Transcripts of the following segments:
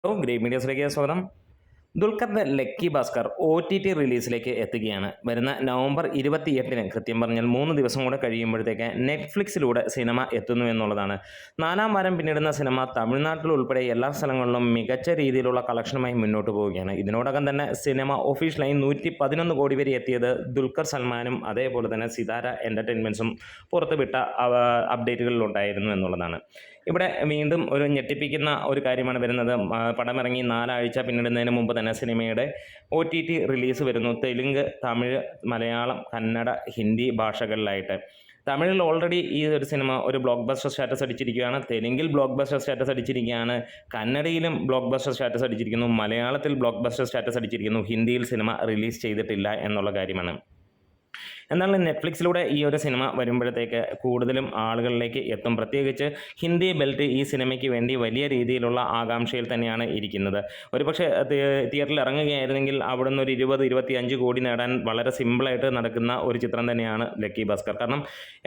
Great മീഡിയസിലേക്ക് സ്വാഗതം. ദുൽഖറിന്റെ lucky Bhaskar OTT റിലീസിലേക്ക് എത്തുകയാണ്. വരുന്ന നവംബർ 28-ന്, കൃത്യം പറഞ്ഞാൽ 3 ദിവസം കൂടെ കഴിയുമ്പോഴത്തേക്ക് നെറ്റ്ഫ്ലിക്സിലൂടെ സിനിമ എത്തുന്നു എന്നുള്ളതാണ്. 4-ാം വാരം പിന്നിടുന്ന സിനിമ തമിഴ്നാട്ടിൽ ഉൾപ്പെടെ എല്ലാ സ്ഥലങ്ങളിലും മികച്ച രീതിയിലുള്ള കളക്ഷനുമായി മുന്നോട്ട് പോവുകയാണ്. ഇതിനോടകം തന്നെ സിനിമ ഒഫീഷ്യലായി 111 കോടി വരെ എത്തിയത് ദുൽഖർ സൽമാനും അതേപോലെ തന്നെ സിതാര എൻ്റർടൈൻമെൻറ്റ്സും പുറത്തുവിട്ട അപ്ഡേറ്റുകളിലുണ്ടായിരുന്നു എന്നുള്ളതാണ്. ഇവിടെ വീണ്ടും ഒരു ഞെട്ടിപ്പിക്കുന്ന ഒരു കാര്യമാണ് വരുന്നത്. പടമിറങ്ങി 4 ആഴ്ച പിന്നിടുന്നതിന് മുമ്പ് തന്നെ സിനിമയുടെ OTT റിലീസ് വരുന്നു. തെലുങ്ക്, തമിഴ്, മലയാളം, കന്നഡ, ഹിന്ദി ഭാഷകളിലായിട്ട്. തമിഴിൽ ഓൾറെഡി ഈ ഒരു സിനിമ ഒരു ബ്ലോക്ക് ബസ്റ്റർ സ്റ്റാറ്റസ് അടിച്ചിരിക്കുകയാണ്. തെലുങ്കിൽ ബ്ലോക്ക് ബസ്റ്റർ സ്റ്റാറ്റസ് അടിച്ചിരിക്കുകയാണ്. കന്നഡയിലും ബ്ലോക്ക് ബസ്റ്റർ സ്റ്റാറ്റസ് അടിച്ചിരിക്കുന്നു. മലയാളത്തിൽ ബ്ലോക്ക് ബസ്റ്റർ സ്റ്റാറ്റസ് അടിച്ചിരിക്കുന്നു. ഹിന്ദിയിൽ സിനിമ റിലീസ് ചെയ്തിട്ടില്ല എന്നുള്ള കാര്യമാണ്. എന്നാൽ നെറ്റ്ഫ്ലിക്സിലൂടെ ഈ ഒരു സിനിമ വരുമ്പോഴത്തേക്ക് കൂടുതലും ആളുകളിലേക്ക് എത്തും. പ്രത്യേകിച്ച് ഹിന്ദി ബെൽറ്റ് ഈ സിനിമയ്ക്ക് വേണ്ടി വലിയ രീതിയിലുള്ള ആകാംക്ഷയിൽ തന്നെയാണ് ഇരിക്കുന്നത്. ഒരുപക്ഷെ തിയേറ്ററിൽ ഇറങ്ങുകയായിരുന്നെങ്കിൽ അവിടെ നിന്ന് ഒരു 20-25 കോടി നേടാൻ വളരെ സിമ്പിളായിട്ട് നടക്കുന്ന ഒരു ചിത്രം തന്നെയാണ് ലക്കി ഭാസ്കർ. കാരണം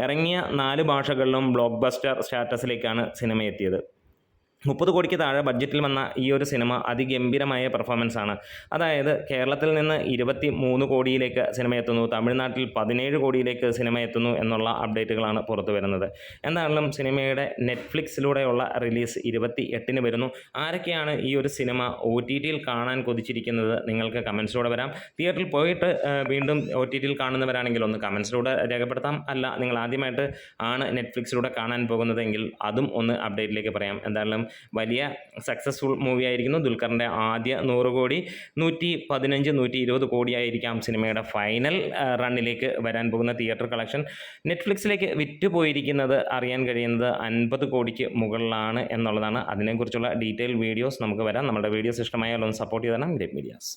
ഇറങ്ങിയ 4 ഭാഷകളിലും ബ്ലോക്ക് ബസ്റ്റർ സ്റ്റാറ്റസിലേക്കാണ് സിനിമ എത്തിയത്. 30 കോടിക്ക് താഴെ ബഡ്ജറ്റിൽ വന്ന ഈ ഒരു സിനിമ അതിഗംഭീരമായ പെർഫോമൻസാണ്. അതായത് കേരളത്തിൽ നിന്ന് 23 കോടിയിലേക്ക് സിനിമ എത്തുന്നു, തമിഴ്നാട്ടിൽ 17 കോടിയിലേക്ക് സിനിമ എത്തുന്നു എന്നുള്ള അപ്ഡേറ്റുകളാണ് പുറത്തു വരുന്നത്. എന്തായാലും സിനിമയുടെ നെറ്റ്ഫ്ലിക്സിലൂടെയുള്ള റിലീസ് 28-ന് വരുന്നു. ആരൊക്കെയാണ് ഈ ഒരു സിനിമ OTTയിൽ കാണാൻ കൊതിച്ചിരിക്കുന്നത്? നിങ്ങൾക്ക് കമൻസിലൂടെ വരാം. തിയേറ്ററിൽ പോയിട്ട് വീണ്ടും OTTയിൽ കാണുന്നവരാണെങ്കിൽ ഒന്ന് കമൻസിലൂടെ രേഖപ്പെടുത്താം. അല്ല, നിങ്ങൾ ആദ്യമായിട്ട് ആണ് നെറ്റ്ഫ്ലിക്സിലൂടെ കാണാൻ പോകുന്നതെങ്കിൽ അതും ഒന്ന് അപ്ഡേറ്റിലേക്ക് പറയാം. എന്തായാലും വലിയ സക്സസ്ഫുൾ മൂവി ആയിരിക്കുന്നു. ദുൽഖറിൻ്റെ ആദ്യ 100 കോടി, 115-120 കോടിയായിരിക്കാം സിനിമയുടെ ഫൈനൽ റണ്ണിലേക്ക് വരാൻ പോകുന്ന തിയേറ്റർ കളക്ഷൻ. നെറ്റ്ഫ്ലിക്സിലേക്ക് വിറ്റുപോയിരിക്കുന്നത് അറിയാൻ കഴിയുന്നത് 50 കോടിക്ക് മുകളിലാണ് എന്നുള്ളതാണ്. അതിനെക്കുറിച്ചുള്ള ഡീറ്റെയിൽ വീഡിയോസ് നമുക്ക് വരാം. നമ്മുടെ വീഡിയോസ് ഇഷ്ടമായാൽ ഒന്ന് സപ്പോർട്ട് ചെയ്തണം. Great medias.